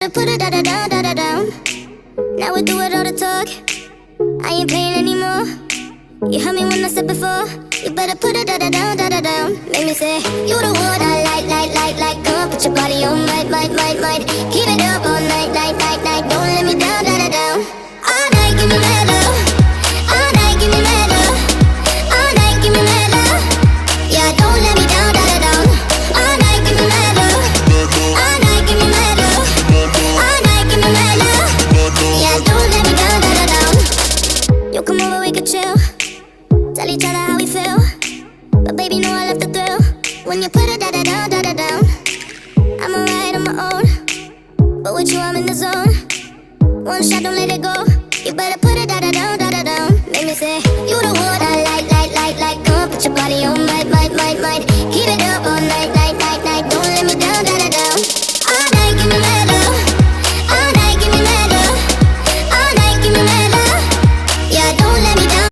Put it da da down, da da down. Now we do it all the talk. I ain't playing anymore. You heard me when I said before. You better put it da da down, da da down. Make me say you the one I like. Come on, put your body on, might. Keep it up all night. Don't let me down, da da down. All night, give me mad love. All night, give me mad love. All night, give me mad love. Yeah, don't let me down, da da down. All night, give me mad love. All night, give me mad love. All night, give me mad love. Yeah, don't let me down, da da down. You come over, we could chill. Tell each other how we feel. But baby, know I love the thrill. When you put it da da down, da da down. I'm alright on my own, but with you I'm in the zone. One shot, don't let it go. You better put it da da down, da da down. Make me say you the one I like. Come on, put your body on, might. Keep it up all night.